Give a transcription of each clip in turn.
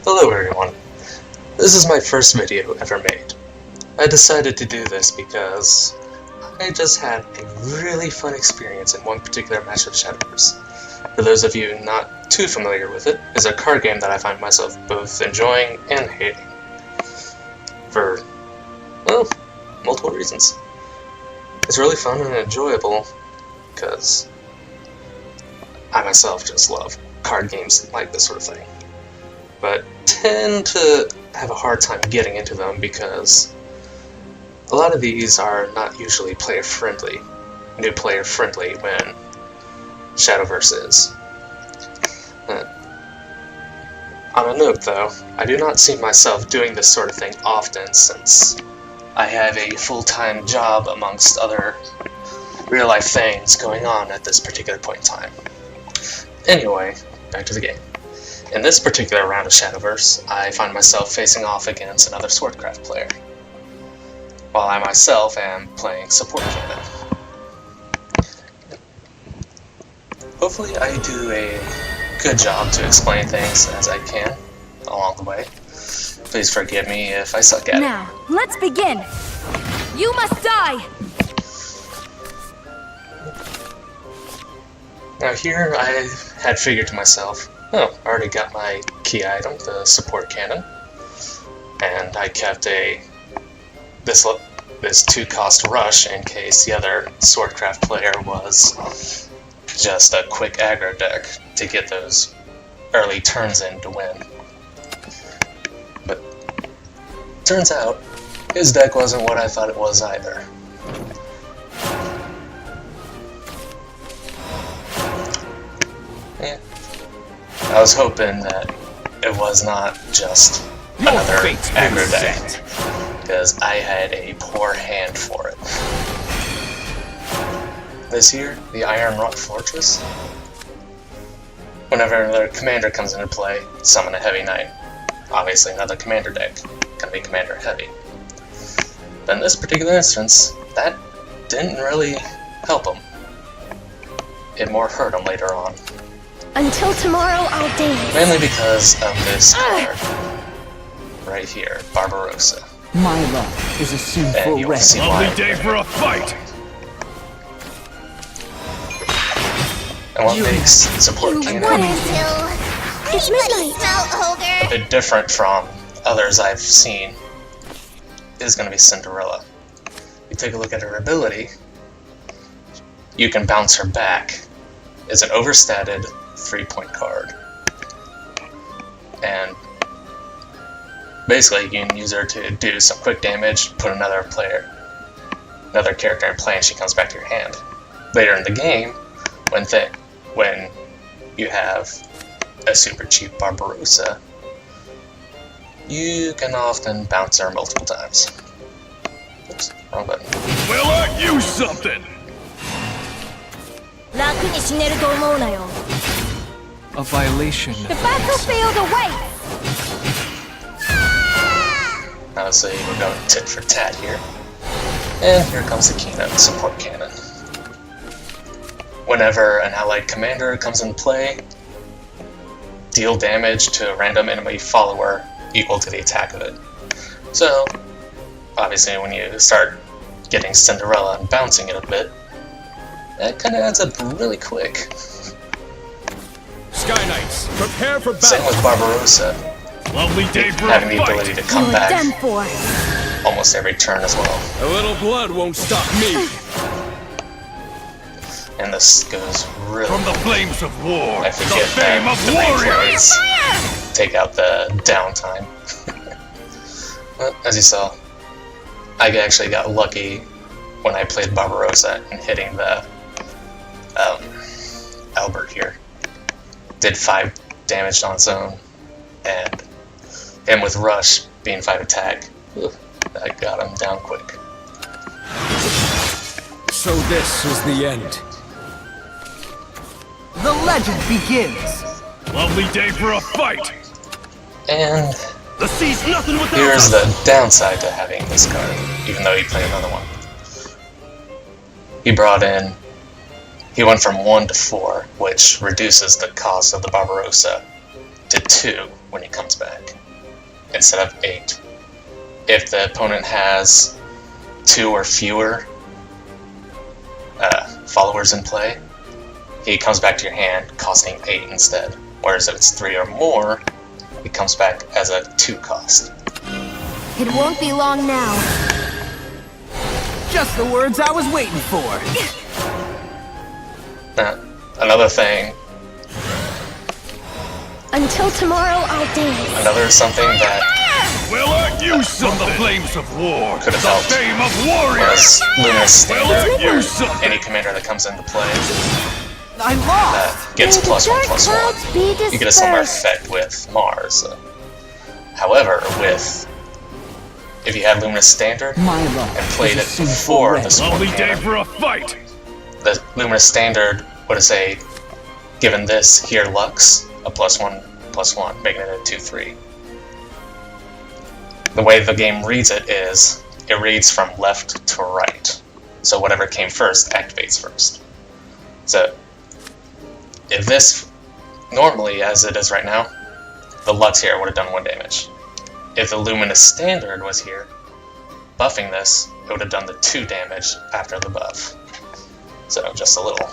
Hello everyone. This is my first video ever made. I decided to do this because I just had a really fun experience in one particular match of Shadowverse. For those of you not too familiar with it, it's a card game that I find myself both enjoying and hating. For, well, multiple reasons. It's really fun and enjoyable because I myself just love card games like this sort of thing. But tend to have a hard time getting into them because a lot of these are not usually new player friendly when Shadowverse is. On a note though, I do not see myself doing this sort of thing often since I have a full-time job amongst other real-life things going on at this particular point in time. Anyway, back to the game. In this particular round of Shadowverse, I find myself facing off against another Swordcraft player, while I myself am playing Support Cannon. Hopefully I do a good job to explain things as I can along the way. Please forgive me if I suck at it. Now, let's begin! You must die! Now here I had figured to myself, oh, I already got my key item, the Support Cannon, and I kept this 2-cost rush in case the other Swordcraft player was just a quick aggro deck to get those early turns in to win. But turns out, his deck wasn't what I thought it was either. Yeah. I was hoping that it was not just another aggro deck, because I had a poor hand for it. This here, the Iron Rock Fortress. Whenever another commander comes into play, summon a Heavy Knight. Obviously another commander deck, gonna be commander heavy. But in this particular instance, that didn't really help him. It more hurt him later on. Until tomorrow, I'll dance. Mainly because of this card. Right here, Barbarossa. My love is a sinful rest. Lovely day for a fight! And what makes Support Cannon It's midnight. a bit different from others I've seen is going to be Cinderella. You take a look at her ability, you can bounce her back. It's an overstated 3-point card. And basically you can use her to do some quick damage, put another character in play, and she comes back to your hand. Later in the game, when you have a super cheap Barbarossa, you can often bounce her multiple times. Oops, wrong button. Will I use something? A violation. The battlefield awaits! Honestly, we're going tit for tat here. And here comes the keynote, Support Cannon. Whenever an allied commander comes in play, deal damage to a random enemy follower equal to the attack of it. So, obviously when you start getting Cinderella and bouncing it a bit, that kind of adds up really quick. Sky Knights, prepare for battle! Same with Barbarossa, Lovely day for having a the fight! ability to come You are back done for. almost every turn as well. A little blood won't stop me! And this goes really From the flames of war, I the forget fame that of the warriors! replays take out the downtime. But as you saw, I actually got lucky when I played Barbarossa and hitting the Albert here. Did 5 damage on its own, and him with Rush being 5 attack, that got him down quick. So this is the end. The legend begins. Lovely day for a fight! And The sea's nothing without here's us! the downside to having this card, even though he played another one. He went from 1 to 4, which reduces the cost of the Barbarossa to 2 when he comes back, instead of 8. If the opponent has 2 or fewer followers in play, he comes back to your hand costing 8 instead. Whereas if it's 3 or more, it comes back as a 2 cost. It won't be long now. Just the words I was waiting for. Now, another thing, Until tomorrow, I'll dance. another something that Will I use some of the flames of war? Could have The helped. fame of warriors! was Luminous Will Standard. I use something? Any commander that comes into play I lost. gets May the +1/+1. dark clouds be You get a similar dispersed. effect with Mars. However, if you had Luminous Standard My luck and played is a it sinful before wreck. the Support Lovely day Cannon, for a fight! the Luminous Standard would say, given this here Lux, a +1/+1, making it a 2/3. The way the game reads it is, it reads from left to right. So whatever came first activates first. So, if this, normally as it is right now, the Lux here would have done 1 damage. If the Luminous Standard was here, buffing this, it would have done the 2 damage after the buff. So, just a little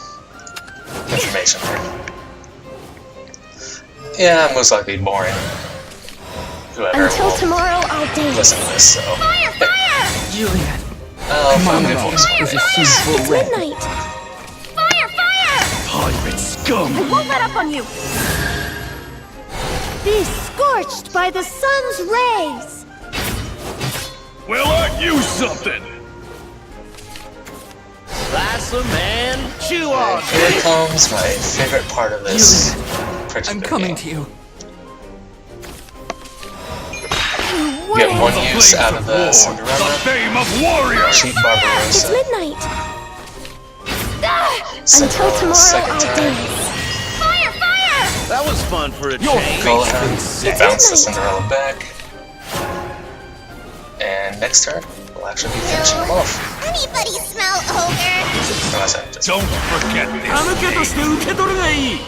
information there. Yeah, most likely boring. Whoever Until will tomorrow, I'll dance. listen to this, so Fire! Fire! Juliet, I'll my find a luck voice for is a it. sinful It's wreck. midnight. Fire! Fire! Pirate scum! I won't let up on you. Be scorched by the sun's rays. Will I use something? Slice 'em and chew And on. here comes my favorite part of this particular I'm coming game. to you. You get 1 The use flames out of the war! Cinderella, The fame of warriors! cheap It's Barbarossa, midnight. Until Cinderella tomorrow, second I'll time, dance. Fire! Fire! That was fun for a Your change. Gullihan, It's bounce the midnight. Cinderella back, and next turn, we'll actually be finishing them off. Anybody smell ogre? Unless I just Don't forget this. けとして受け取るがいい。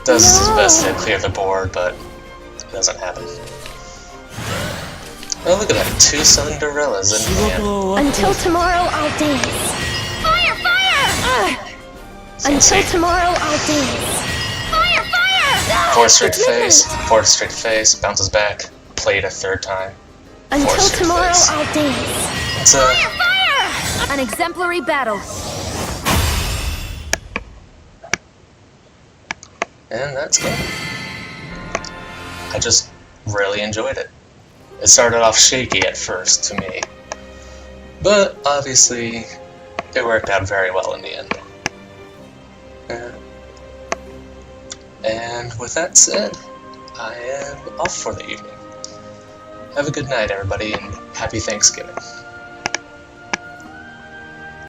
does his No. best to clear the board, but it doesn't happen. Oh, look at that, 2 Cinderellas in hand. Until tomorrow, I'll dance. Fire! Fire! Until see. tomorrow, I'll dance. Fire! Fire! 4 straight It's face, midnight. 4 straight face, bounces back, played a 3rd time. Until straight tomorrow, face. I'll dance. It's a Fire! An exemplary battle. And that's good. I just really enjoyed it. It started off shaky at first to me, but obviously it worked out very well in the end. And with that said, I am off for the evening. Have a good night, everybody, and happy Thanksgiving.